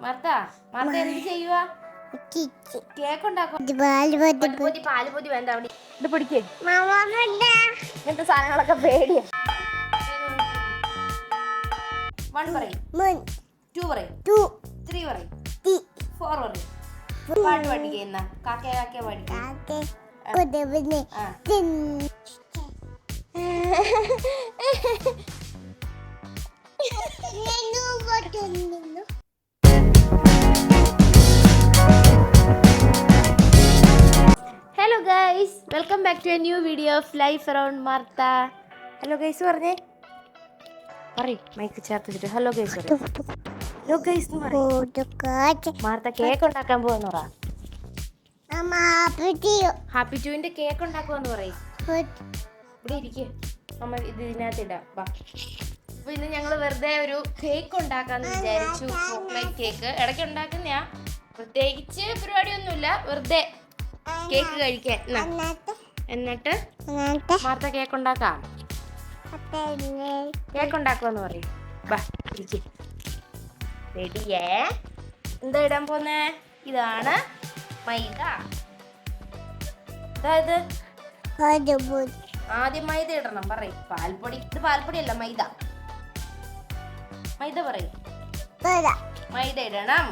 Martha Martha എന്ത് ചെയ്യുവാ? Cake ഉണ്ടാക്കും. പാൽപൊതി വേണ്ട അവിടെ ഇത് പിടിക്കേ. ഇങ്ങനത്തെ സാധനങ്ങളൊക്കെ പേടിയാ. 1 പറയും, 2 പറയും, 3 പറയും, 4 പറയും. പാട്ട് പഠിക്കുന്ന കാക്കേ കാക്കേ പഠിക്കും. Hello guys, welcome back to a new video of life around Martha. Hello guys പറഞ്ഞേ, പറയ് മൈക്ക് ചേർത്ത് വെച്ചിട്ട് ഹലോ ഗൈസ് പറയ്. ഹലോ ഗൈസ് മാർത്ത കേക്ക് ഉണ്ടാക്കാൻ പോവാന്ന് പറ. ഹാപ്പി ടൂവിന്റെ കേക്ക് ഉണ്ടാക്കുവാന്ന് പറയും. ഇവിടെ ഇരിക്കും, അമ്മ ഇത് ഇതിനകത്ത് ഇടാം. അപ്പൊ ഇന്ന് ഞങ്ങള് വെറുതെ ഒരു കേക്ക് ഉണ്ടാക്കാന്ന് വിചാരിച്ചു. ചോക്ലേറ്റ് കേക്ക് ഇടയ്ക്ക് ഉണ്ടാക്കുന്നയാ, പ്രത്യേകിച്ച് പരിപാടിയൊന്നുമില്ല, വെറുതെ കേക്ക് കഴിക്കാൻ. എന്നിട്ട് മാർത്ത കേക്ക് ഉണ്ടാക്കാം. കേക്ക് ഉണ്ടാക്കുമെന്ന് പറയും. ബാ ഇരിക്ക്. റെഡിയേ? എന്താ ഇടാൻ പോന്നേ? ഇതാണ് മൈദ. അതായത് ആദ്യം മൈദ ഇടണം പറയും. പാൽപ്പൊടി, ഇത് പാൽപ്പൊടി അല്ല മൈദ. മൈദ പറയും. മൈദ ഇടണം.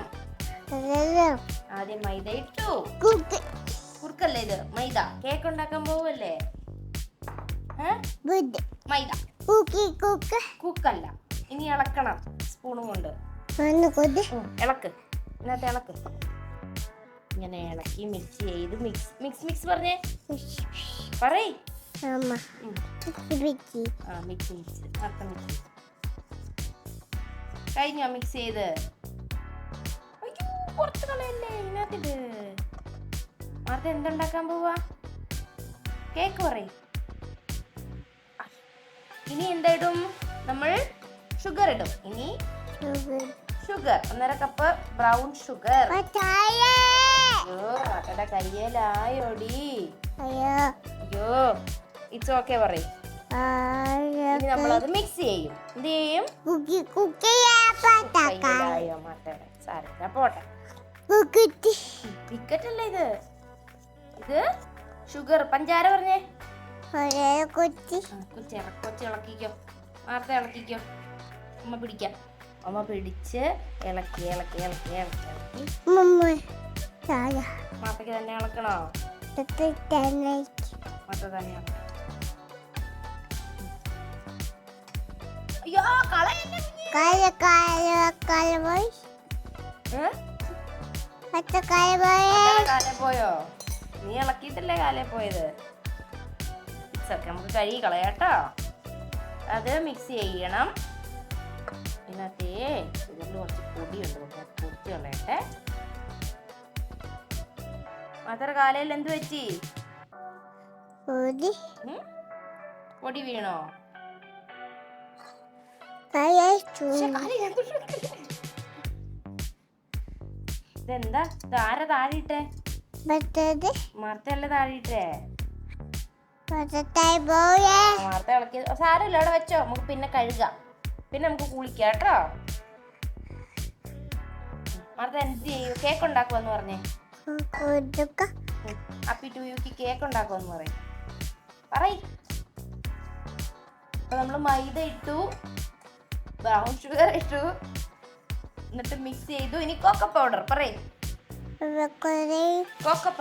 ആദ്യം മൈദ ഇട്ടു. കുറുക്കല്ലേ ഇത്? മൈദ കേക്ക് ഉണ്ടാക്കാൻ പോവല്ലേ? മൈദ കുക്കല്ല. ഇനി ഇളക്കണം സ്പൂണും കൊണ്ട്. ഇളക്ക്, ഇതിനകത്ത് ഇളക്ക്. ഇങ്ങനെ ഇളക്കി മിക്സ് ചെയ്ത് മിക്സ് പറഞ്ഞേ. പറയ്. മിക്സ് കഴിഞ്ഞോ? മിക്സ് ചെയ്ത് കുറച്ച് കളയല്ലേ ഇതിനകത്തിട്ട്. മാർത്ത എന്തുണ്ടാക്കാൻ പോവാ? കേക്ക് പറയും. ഇനി എന്തായിടും? നമ്മൾ ഷുഗർ ഇടും. ഇനി ഷുഗർ 1.5 കപ്പ് ബ്രൗൺ ഷുഗർ. മാർത്തയുടെ കയ്യിലായോടി. അയ്യോ ഇറ്റ്സ് ഓക്കെ പറയും. ഇനി നമ്മളത് മിക്സ് ചെയ്യും. എന്ത് ചെയ്യും? മാർത്തയുടെ സാരമില്ല, പോട്ടെ. ബിസ്ക്കറ്റ് അല്ല ഇത്, ഇത് ഷുഗർ. പഞ്ചാര പറഞ്ഞേ. കൊച്ചി ഇളക്കിക്കോ. മാർത്ത ഇളക്കിക്കോ. അമ്മ പിടിക്കാം. അമ്മ പിടിച്ച് ഇളക്കി ഇളക്കി ഇളക്കി ഇളക്കി ഇളക്കി. മാർത്തക്ക് തന്നെ ഇളക്കണോ? മാർത്ത തന്നെ ഇളക്കണം. അയ്യോ കളയല്ലേ. കാലേ പോയോ? നീ ഇളക്കിയിട്ടല്ലേ കാലേ പോയത്. നമുക്ക് കഴുകി കളയാട്ടോ. അത് മിക്സ് ചെയ്യണം. ഇതിനകത്തേ ഇതിൽ കുറച്ച് പൊടിയുണ്ട്, പൊടിച്ച് കളയട്ടെ. മാത്ര കാലയിൽ എന്ത് വെച്ചി? പൊടി വീണോ? ഇതെന്താ? ആരാ താഴെയിട്ടെ? മാർത്തയല്ലേ താഴെയിട്ടേ? മാർത്ത ഇളക്കി. സാരമില്ല, അവിടെ വെച്ചോ. നമുക്ക് പിന്നെ കഴുകാം, പിന്നെ നമുക്ക് കുളിക്കാം കേട്ടോ. മാർത്ത എന്ത് ചെയ്യും? കേക്ക് ഉണ്ടാക്കുമെന്ന് പറഞ്ഞേ. ഹാപ്പി ടു യുക്ക് കേക്ക് ഉണ്ടാക്കുമെന്ന് പറയും. അപ്പൊ നമ്മള് മൈദ ഇട്ടു, ബ്രൗൺ ഷുഗർ ഇട്ടു, എന്നിട്ട് മിക്സ് ചെയ്തു. ഇനി കോക്കോ പൗഡർ പറയും. കോക്കോ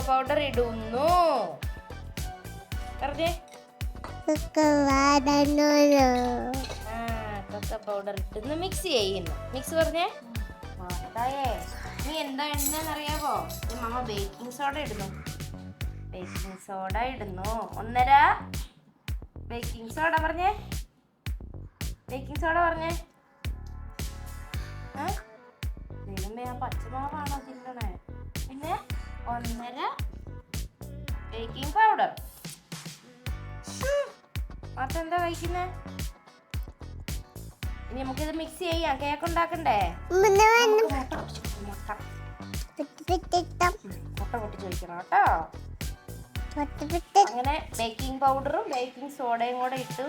പൗഡർ ഇടുന്നു. പറഞ്ഞേ. കോക്കോ പൗഡർ ഇട്ടുന്നു, മിക്സ് ചെയ്യുന്നു. മിക്സ് പറഞ്ഞേ. മാർത്തായേ നീ എന്താ ഇടുന്നറിയാവോ? മമ്മ ബേക്കിംഗ് സോഡ ഇടുന്നു. 1.5 ബേക്കിംഗ് സോഡ പറഞ്ഞേ. ബേക്കിംഗ് സോഡ പറഞ്ഞേ. ദൈവമേ, ആ പച്ചമാവാണോ തിന്നണേ? പിന്നെ 1.5 ബേക്കിംഗ് പൗഡർ. മാത്രം എന്താ കഴിക്കുന്നേ? ഇനി നമുക്കിത് മിക്സ് ചെയ്യാം. കേക്ക് ഉണ്ടാക്കണ്ടേ? മുട്ട പൊട്ടിച്ച് വയ്ക്കണം കേട്ടോ. അങ്ങനെ ബേക്കിംഗ് പൗഡറും ബേക്കിംഗ് സോഡയും കൂടെ ഇട്ടു.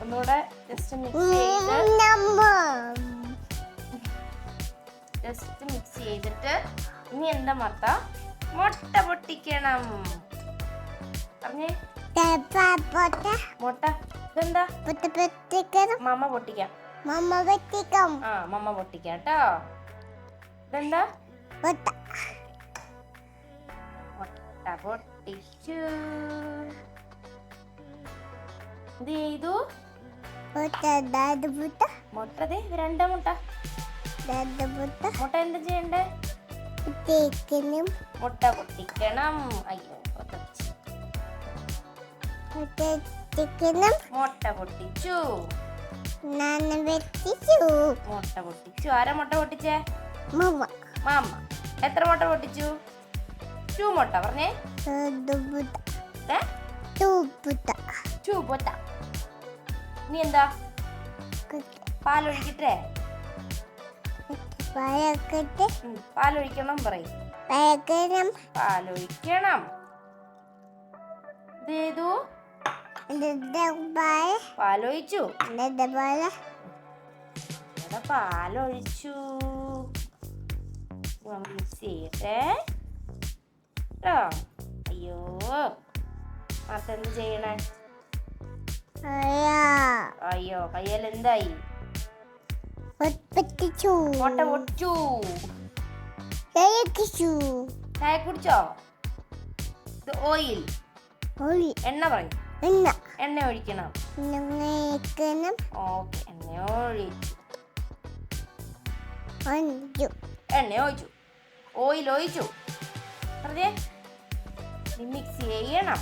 ഒന്നുകൂടെ ജസ്റ്റ് മിക്സ് ചെയ്ത് ജസ്റ്റ് മിക്സ് ചെയ്തിട്ട് ഇനി എന്താ മത്ത മുട്ട പൊട്ടിക്കണം. പറഞ്ഞേ മുട്ട ഇതെന്താ മമ്മ പൊട്ടിക്കാം. ആ മമ്മ പൊട്ടിക്കാം കേട്ടോ. ഇതെന്താ മുട്ട പൊട്ടിച്ചു. ഇത് ചെയ്തു മുട്ട രണ്ടാ മുട്ട മുട്ട എന്താ ചെയ്യണ്ടേ? മുട്ട പൊട്ടിക്കണം. അയ്യോ മുട്ട പൊട്ടിച്ചു. മുട്ട പൊട്ടിച്ചു. ആരാ മുട്ട പൊട്ടിച്ചേ? മാമ. എത്ര മുട്ട പൊട്ടിച്ചു? 2 മുട്ട. പറഞ്ഞേ 2 മുട്ട. ഇനി എന്താ? പാലൊഴിക്കട്ടെ? പാലൊഴിക്കണം പറയും. പാലൊഴിക്കണം. ഇതേതു പാലൊഴിച്ചു. പാലൊഴിച്ചു. മിക്സ് ചെയ്യട്ടെ കേട്ടോ. അയ്യോ എന്ത് ചെയ്യണേ? അയ്യോ കയ്യിൽ എന്തായി? മുട്ട പൊട്ടിച്ചു. ചായ കുടിച്ചോ? ഇത് ഓയിൽ എണ്ണ പറയും. എണ്ണ ഒഴിക്കണം. ഓക്കെ എണ്ണ ഒഴിച്ചു. എണ്ണ ഒഴിച്ചു. ഓയിൽ ഒഴിച്ചു. പറഞ്ഞേ മിക്സ് ചെയ്യണം.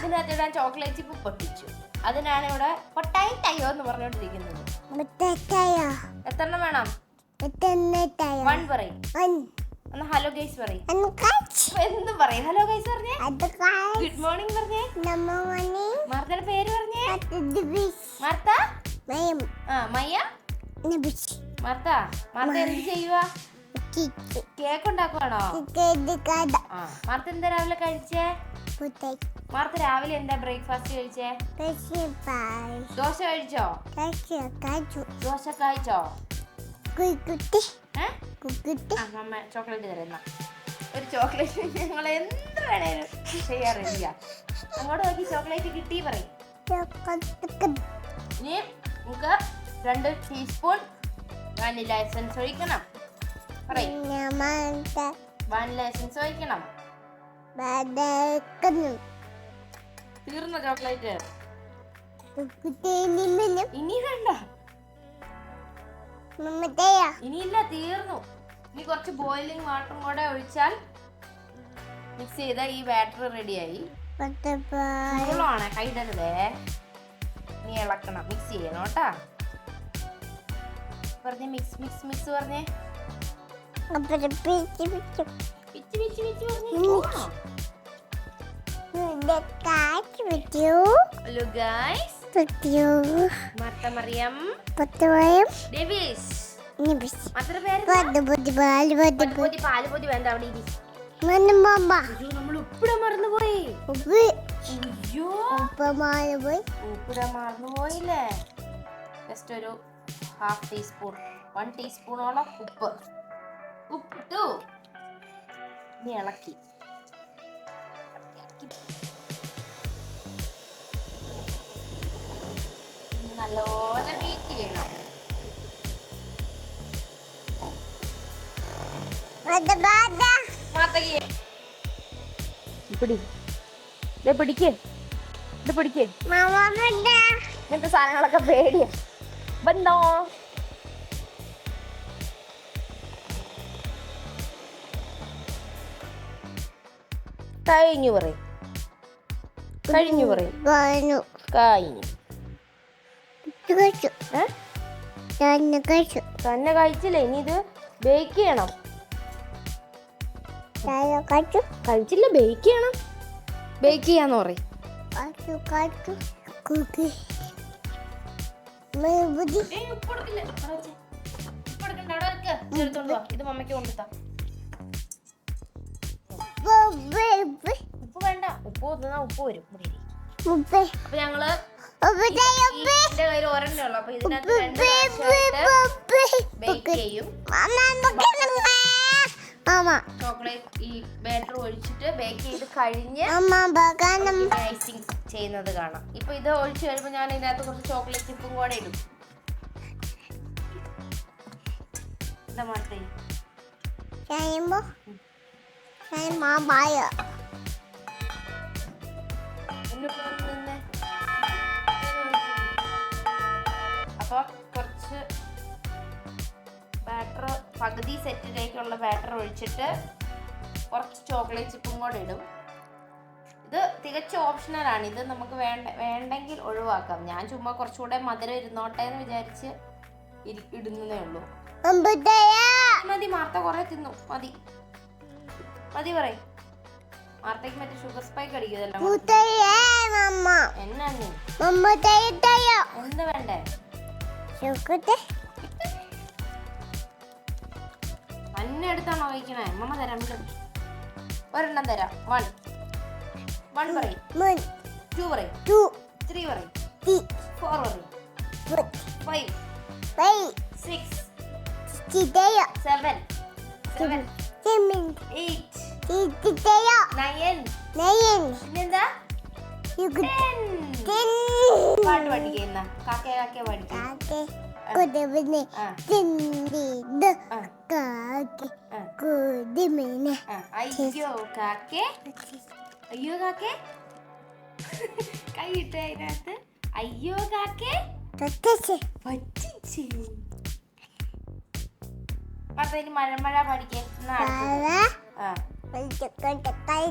ഇതിനകത്തിടാൻ ചോക്ലേറ്റ് ചിപ്പ് പൊട്ടിച്ചു. അതിനാണ് ഇവിടെ പൊട്ടായി തയ്യോ എന്ന് പറഞ്ഞോണ്ടിരിക്കുന്നത്. എത്രണ്ണം വേണം? 1 പറയും. ഒന്ന് ഹലോ ഗൈസ് പറയും. എന്തും പറയും. ഹലോ ഗൈസ് പറഞ്ഞേ. ഗുഡ് മോർണിംഗ് പറഞ്ഞേ. മാർത്തയുടെ പേര് പറഞ്ഞേ. മാർത്ത. മയ്യ. മാർത്ത എന്ത് ചെയ്യുക? കേക്ക് ഉണ്ടാക്കുവാണോ? മാർത്ത എന്താ രാവിലെ കഴിച്ചേ? മാർത്ത രാവിലെ എന്താ ബ്രേക്ക്ഫാസ്റ്റ് കഴിച്ചേ? ദോശ കഴിച്ചോ? ദോശ കഴിച്ചോ? അമ്മ ചോക്ലേറ്റ് തരുന്ന ഒരു ചോക്ലേറ്റ് ഞങ്ങൾ എന്ത് വേണേലും ചെയ്യാറില്ല. അങ്ങോട്ട് നോക്കി ചോക്ലേറ്റ് കിട്ടി പറയും. ഇനി നമുക്ക് 2 ടീസ്പൂൺ വാനില എസൻസ് ഒഴിക്കണം. വാനില എസൻസ് ഒഴിക്കണം. തീർന്ന ചോക്ലേറ്റ് ഇനി വേണ്ട. ഇനിയില്ല, തീർന്നു. ഇനി കുറച്ച് ബോയിലിംഗ് വാട്ടറും കൂടെ ഒഴിച്ചാൽ മിക്സ് ചെയ്ത ഈ ബാറ്റർ റെഡിയായി. ആണ് കൈടരുതേ. ഇനി ഇളക്കണം, മിക്സ് ചെയ്യണം കേട്ടാ. പറഞ്ഞേ മിക്സ് മിക്സ് മിക്സ് പറഞ്ഞേ. Hello guys. മാർത്ത മറിയം ഡേവിസ്. മാർത്തയുടെ പേര് പാലുപൊതി. വേണ്ട അവിടെ ഇരി. നമ്മൾ ഉപ്പിടാൻ മറന്നുപോയി. ഉപ്പിടാൻ മറന്നുപോയില്ലേ? ജസ്റ്റ് ഒരു 1/2 ടീസ്പൂൺ 1 ടീസ്പൂണോളം ഉപ്പിട്ടു. ഇനി ഇളക്കി നല്ലോണം ബീറ്റ് ചെയ്യണം. പിടിക്ക് ഇങ്ങനത്തെ സാധനങ്ങളൊക്കെ പേടിയാ. ബന്ധോ കഴിഞ്ഞു പറയും. തന്നെ കഴിച്ചില്ലേ? ഇനി ഇത് ബേക്ക് ചെയ്യണം. കഴിച്ചില്ല, ബേക്ക് ചെയ്യണം. ബേക്ക് ചെയ്യാന്ന് പറയും. ഇത് മമ്മയ്ക്ക് കൊണ്ടുത്താ. ഉപ്പ് വേണ്ട. ഉപ്പ് വരും. അപ്പൊ ഞങ്ങള് എന്റെ കയ്യിൽ ഒരെണ്ണേ ഉള്ളു. അപ്പൊ ഇതിനകത്ത് 2 പ്രാവശ്യമായിട്ട് ബേക്ക് ചെയ്യും. ചോക്ലേറ്റ് ഈ ബാറ്റർ ഒഴിച്ചിട്ട് ബേക്ക് ചെയ്ത് കഴിഞ്ഞ് ഐസിങ് ചെയ്യുന്നത് കാണാം. ഇപ്പൊ ഇത് ഒഴിച്ച് കഴിയുമ്പോൾ ഞാൻ ഇതിനകത്ത് കുറച്ച് ചോക്ലേറ്റ് ചിപ്പും കൂടെ ഇടും. എന്താ മാറ്റേ അപ്പൊ കുറച്ച് ബാറ്റർ പകുതി സെറ്റിലേക്കുള്ള ബാറ്റർ ഒഴിച്ചിട്ട് കുറച്ച് ചോക്ലേറ്റ് ചിപ്പും കൂടെ ഇടും. ഇത് തികച്ചും ഓപ്ഷണലാണ്. ഇത് നമുക്ക് വേണ്ടെങ്കിൽ ഒഴിവാക്കാം. ഞാൻ ചുമ്മാ കുറച്ചുകൂടെ മധുരം ഇരുന്നോട്ടെ എന്ന് വിചാരിച്ച് ഇടുന്നതേ ഉള്ളൂ. മതി മാർത്ത കുറെ തിന്നു. മതി മതി പറയും. മാർത്തക്ക് മറ്റേ ഷുഗർ സ്പൈക്ക് അടിക്കുന്നല്ലോ. എന്നാ എന്ത് വേണ്ടേ? തന്നെ എടുത്താണോ കഴിക്കണേ? അമ്മ തരാം. ഒരെണ്ണം തരാം. 1 പറയും, 2 പറയും, 3 പറയും, 4 പറയും, 5, 6, 7, 8, 9. പിന്നെന്താ? 10. പാട്ട് പഠിക്കുന്ന കാക്കേ പഠിക്കും. അയ്യോ കാക്കേ, അയ്യോ കാക്കേ, കൈ ഇട്ട അതിനകത്ത്. അയ്യോ കാക്കേ പറ്റിച്ച്. ഇനി മഴ പഠിക്കേ.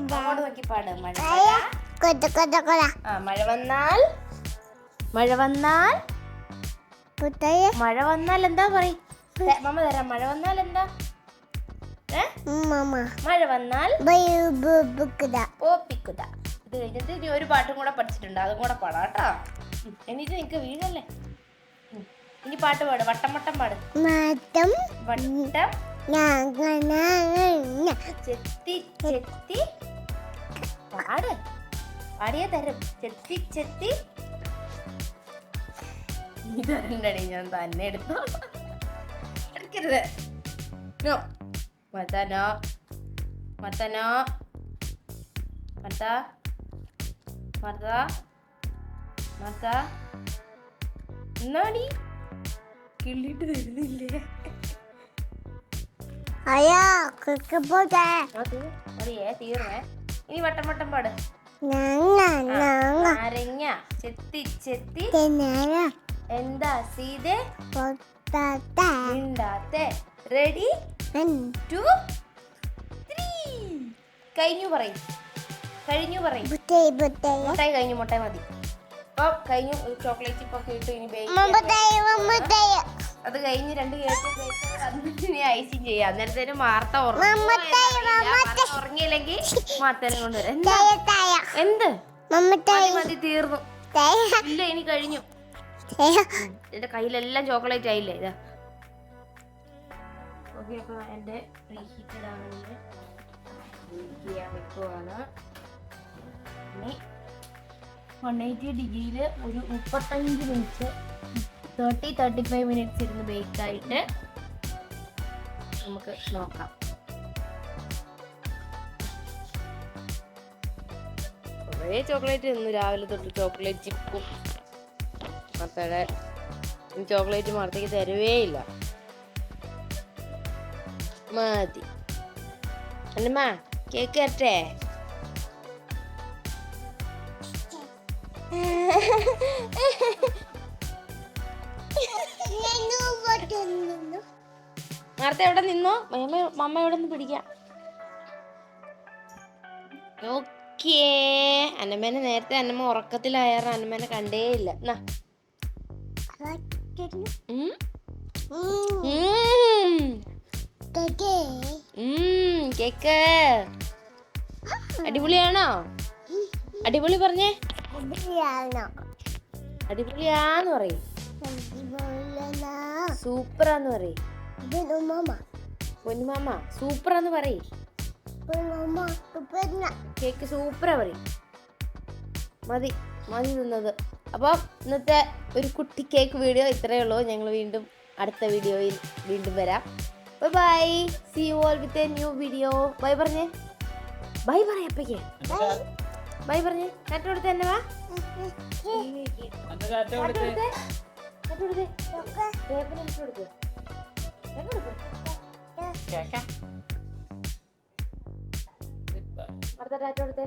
അങ്ങോട്ട് നോക്കി പാട്. മഴ വന്നാൽ എന്താ പറയും? മമ്മ തരാം. മഴ വന്നാൽ എന്താ? മഴ വന്നാൽ ഓപ്പിക്കുത. ഇത് കഴിഞ്ഞിട്ട് ഇനി ഒരു പാട്ടും കൂടെ പഠിച്ചിട്ടുണ്ട്. അതും കൂടെ പാടാം കേട്ടോ. എന്നിട്ട് നിനക്ക് വീഴല്ലേ. ഇനി പാട്ട് പാട്. വട്ടം പാട്. വട്ടം ചെത്തി ചെത്തി പാട്. പാടിയ തരും. ചെത്തി ചെത്തി. ഇതരണ്ടടി ഞാൻ തന്നെ എടുത്തു. എടുക്കരുത്. മത്തനോ മത്തനോ മത്ത മത്ത മത്ത എന്നാടി കിള്ളിട്ട് തരുന്നില്ലേ? തീർന്നേ. ഇനി വട്ടം പാട്. നാരങ്ങ ചെത്തി ചെത്തി. എന്താ സീതെ മിണ്ടാത്തെ? റെഡി 1 2 3. കഴിഞ്ഞു പറയും. മുട്ടായി കഴിഞ്ഞു. മുട്ടായി മതി. അപ്പൊ കഴിഞ്ഞു. ചോക്ലേറ്റ് ചിപ്പൊക്കെ ഇട്ടു. ഇനി അത് കഴിഞ്ഞ് 2 കേക്ക് ഇനി ഐസിങ് ചെയ്യാം. അന്നേരത്തേനും മാർത്ത ഉറങ്ങിയില്ലെങ്കിൽ മാർത്തേനെ കൊണ്ടുവരാം. എന്ത് മതി തീർന്നു. ഇല്ല ഇനി കഴിഞ്ഞു. എന്റെ കയ്യിലെല്ലാം ചോക്ലേറ്റ് ആയില്ലേ? ഇതാ. ഓക്കെ. അപ്പൊ എന്റെ പ്രീഹീറ്റഡ് ആണെങ്കിൽ ചെയ്യാൻ വെക്കുവാണ്. ഇനി 180 ഡിഗ്രിയിൽ ഒരു 35 മിനിറ്റ് 30-35 മിനിറ്റ്സ് ഇരുന്ന് ബേക്കായിട്ട് നമുക്ക് നോക്കാം. കുറേ ചോക്ലേറ്റ് തിന്നു രാവിലെ തൊട്ട്. ചോക്ലേറ്റ് ചിപ്പും മത്തയുടെ ചോക്ലേറ്റ് മറത്തേക്ക് തരുവേ ഇല്ല. മതി. അല്ലമ്മ കേക്ക് തരട്ടെ? നേരത്തെ എവിടെ നിന്നോ? മമ്മ എവിടെ നിന്ന് പിടിക്കാം. ഓക്കേ. അന്നമ്മേനെ നേരത്തെ അന്നമ്മ ഉറക്കത്തിലായാലും അന്നമ്മേനെ കണ്ടേ ഇല്ല. കേക്ക് അടിപൊളിയാണോ? അടിപൊളി പറഞ്ഞേ. അടിപൊളിയാന്ന് പറയും. സൂപ്പറാന്ന് പറയും. പൊന്നുമാമ സൂപ്പറാന്ന് പറയും. കേക്ക് സൂപ്പറാ പറയും. മതി. മതി നിന്നത്. അപ്പം ഇന്നത്തെ ഒരു കുട്ടി കേക്ക് വീഡിയോ ഇത്രയേ ഉള്ളൂ. ഞങ്ങൾ വീണ്ടും അടുത്ത വീഡിയോയിൽ വീണ്ടും വരാം. Bye. See you all with a new video. Bye പറഞ്ഞേ. ബൈ പറയപ്പേക്ക്. ബൈ പറഞ്ഞേ. കാറ്റ് കൊടുത്ത് തന്നെ വാ. അടുത്ത ടാറ്റ കൊടുത്തേ.